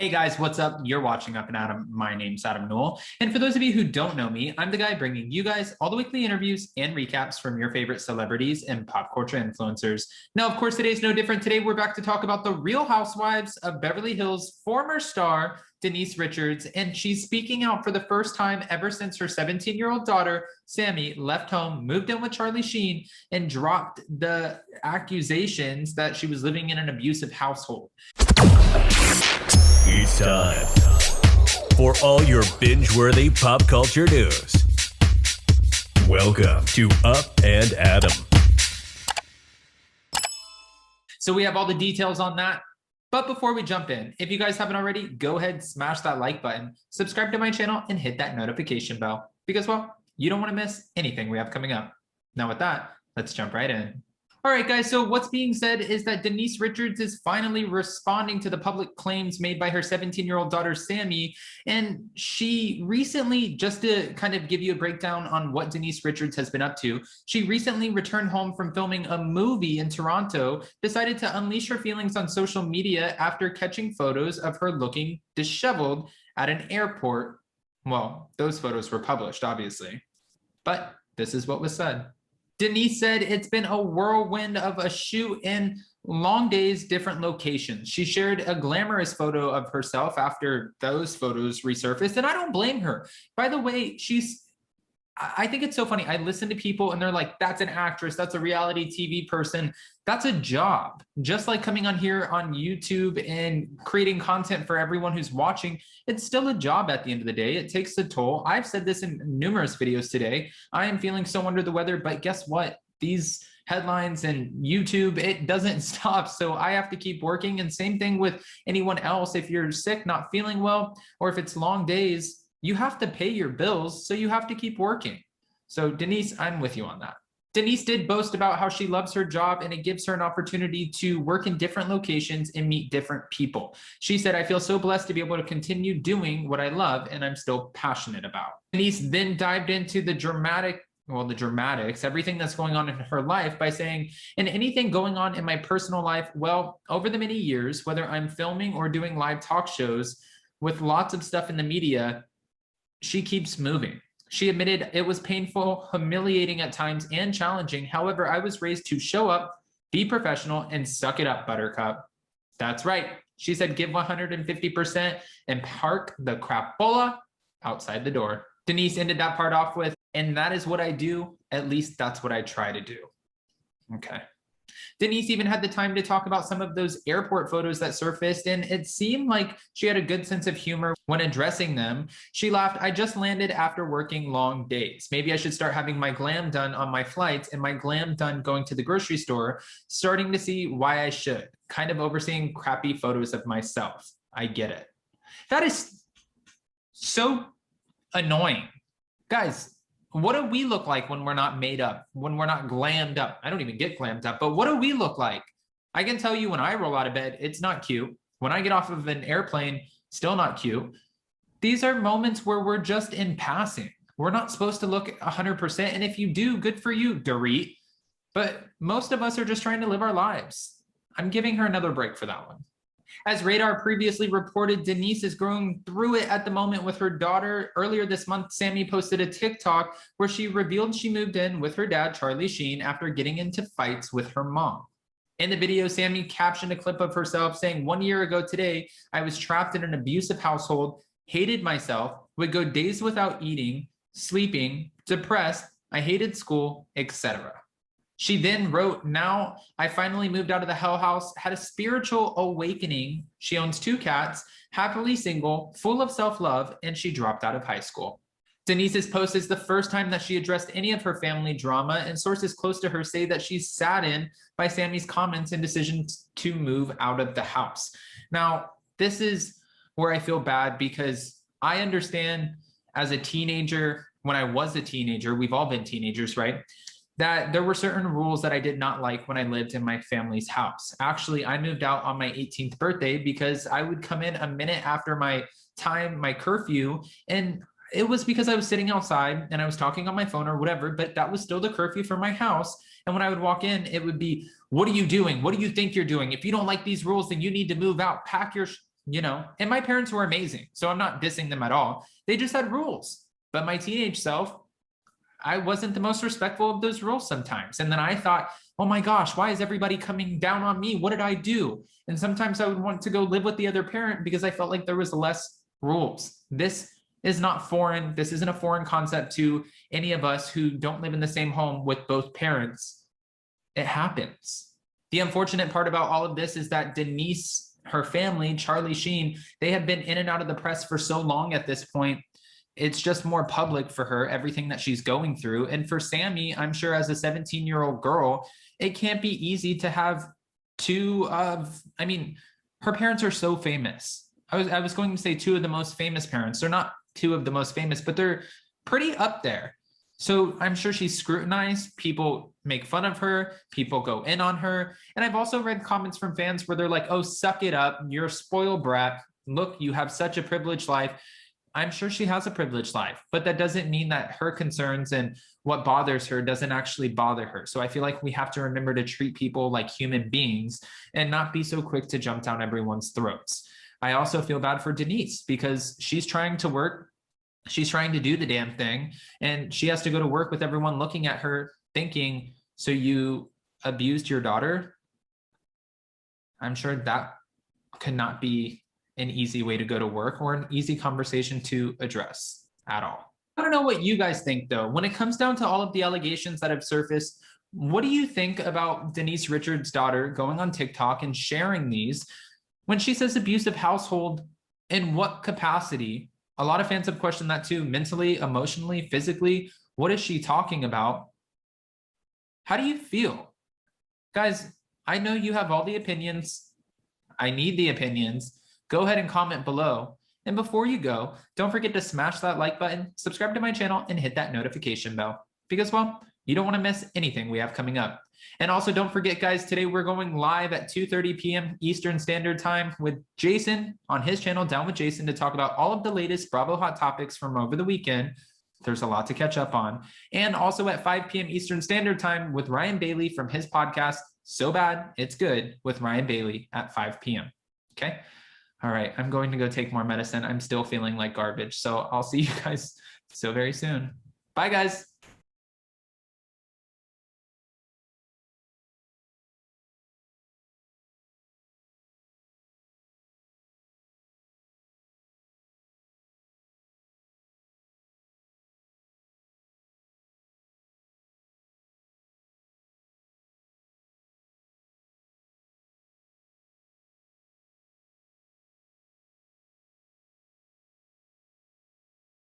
Hey guys, what's up? You're watching Up and Adam. My name's Adam Newell. And for those of you who don't know me, I'm the guy bringing you guys all the weekly interviews and recaps from your favorite celebrities and pop culture influencers. Now, of course, today's no different. Today, we're back to talk about the Real Housewives of Beverly Hills former star, Denise Richards. And she's speaking out for the first time ever since her 17-year-old daughter, Sammy, left home, moved in with Charlie Sheen, and dropped the accusations that she was living in an abusive household. It's time for all your binge-worthy pop culture news. Welcome to Up and Adam. So we have all the details on that. But before we jump in, if you guys haven't already, go ahead, smash that like button, subscribe to my channel, and hit that notification bell. Because, well, you don't want to miss anything we have coming up. Now with that, let's jump right in. All right, guys, so what's being said is that Denise Richards is finally responding to the public claims made by her 17-year-old daughter, Sammy. And she recently, just to kind of give you a breakdown on what Denise Richards has been up to, she recently returned home from filming a movie in Toronto, decided to unleash her feelings on social media after catching photos of her looking disheveled at an airport. Well, those photos were published, obviously, but this is what was said. Denise said it's been a whirlwind of a shoot in long days, different locations. She shared a glamorous photo of herself after those photos resurfaced, and I don't blame her. By the way, I think it's so funny. I listen to people and they're like, that's an actress, that's a reality TV person. That's a job. Just like coming on here on YouTube and creating content for everyone who's watching, it's still a job at the end of the day. It takes a toll. I've said this in numerous videos today. I am feeling so under the weather, but guess what? These headlines and YouTube, it doesn't stop. So I have to keep working. And same thing with anyone else. If you're sick, not feeling well, or if it's long days, you have to pay your bills, so you have to keep working. So Denise, I'm with you on that. Denise did boast about how she loves her job and it gives her an opportunity to work in different locations and meet different people. She said, I feel so blessed to be able to continue doing what I love and I'm still passionate about. Denise then dived into the dramatics, everything that's going on in her life by saying, and anything going on in my personal life, well, over the many years, whether I'm filming or doing live talk shows with lots of stuff in the media, she keeps moving. She admitted it was painful, humiliating at times, and challenging. However, I was raised to show up, be professional, and suck it up, Buttercup. That's right. She said, give 150% and park the crapola outside the door. Denise ended that part off with, and that is what I do. At least that's what I try to do. Okay. Denise even had the time to talk about some of those airport photos that surfaced, and it seemed like she had a good sense of humor when addressing them. She laughed, I just landed after working long days. Maybe I should start having my glam done on my flights and my glam done going to the grocery store, starting to see why I should. Kind of overseeing crappy photos of myself. I get it. That is so annoying. Guys, what do we look like when we're not made up, when we're not glammed up? I don't even get glammed up, but what do we look like? I can tell you when I roll out of bed, it's not cute. When I get off of an airplane, still not cute. These are moments where we're just in passing. We're not supposed to look 100%. And if you do, good for you, Dorit. But most of us are just trying to live our lives. I'm giving her another break for that one. As Radar previously reported, Denise is going through it at the moment with her daughter. Earlier this month, Sammy posted a TikTok where she revealed she moved in with her dad, Charlie Sheen, after getting into fights with her mom. In the video, Sammy captioned a clip of herself saying, 1 year ago today, I was trapped in an abusive household, hated myself, would go days without eating, sleeping, depressed, I hated school, etc. She then wrote, now I finally moved out of the hell house, had a spiritual awakening. She owns 2 cats, happily single, full of self-love, and she dropped out of high school. Denise's post is the first time that she addressed any of her family drama, and sources close to her say that she's saddened by Sammy's comments and decisions to move out of the house. Now, this is where I feel bad because I understand as a teenager, when I was a teenager, we've all been teenagers, right? That there were certain rules that I did not like when I lived in my family's house. Actually, I moved out on my 18th birthday because I would come in a minute after my curfew, and it was because I was sitting outside and I was talking on my phone or whatever, but that was still the curfew for my house. And when I would walk in, it would be, what are you doing? What do you think you're doing? If you don't like these rules, then you need to move out, pack your you know, and my parents were amazing, so I'm not dissing them at all. They just had rules. But my teenage self, I wasn't the most respectful of those rules sometimes. And then I thought, oh my gosh, why is everybody coming down on me? What did I do? And sometimes I would want to go live with the other parent because I felt like there was less rules. This is not foreign. This isn't a foreign concept to any of us who don't live in the same home with both parents. It happens. The unfortunate part about all of this is that Denise, her family, Charlie Sheen, they have been in and out of the press for so long at this point. It's just more public for her, everything that she's going through. And for Sammy, I'm sure as a 17-year-old girl, it can't be easy to have her parents are so famous. I was going to say two of the most famous parents. They're not two of the most famous, but they're pretty up there. So I'm sure she's scrutinized. People make fun of her. People go in on her. And I've also read comments from fans where they're like, oh, suck it up. You're a spoiled brat. Look, you have such a privileged life. I'm sure she has a privileged life, but that doesn't mean that her concerns and what bothers her doesn't actually bother her. So I feel like we have to remember to treat people like human beings and not be so quick to jump down everyone's throats. I also feel bad for Denise because she's trying to work. She's trying to do the damn thing, and she has to go to work with everyone looking at her thinking, so you abused your daughter? I'm sure that could not be an easy way to go to work or an easy conversation to address at all. I don't know what you guys think though. When it comes down to all of the allegations that have surfaced, what do you think about Denise Richards' daughter going on TikTok and sharing these when she says abusive household? In what capacity? A lot of fans have questioned that too, mentally, emotionally, physically. What is she talking about? How do you feel? Guys, I know you have all the opinions. I need the opinions. Go ahead and comment below. And before you go, don't forget to smash that like button, subscribe to my channel, and hit that notification bell because, well, you don't want to miss anything we have coming up. And also don't forget, guys, today we're going live at 2:30 p.m. Eastern Standard Time with Jason on his channel, Down with Jason, to talk about all of the latest Bravo hot topics from over the weekend. There's a lot to catch up on. And also at 5 p.m. Eastern Standard Time with Ryan Bailey from his podcast, So Bad It's Good, with Ryan Bailey at 5 p.m. Okay? All right, I'm going to go take more medicine. I'm still feeling like garbage. So I'll see you guys so very soon. Bye, guys.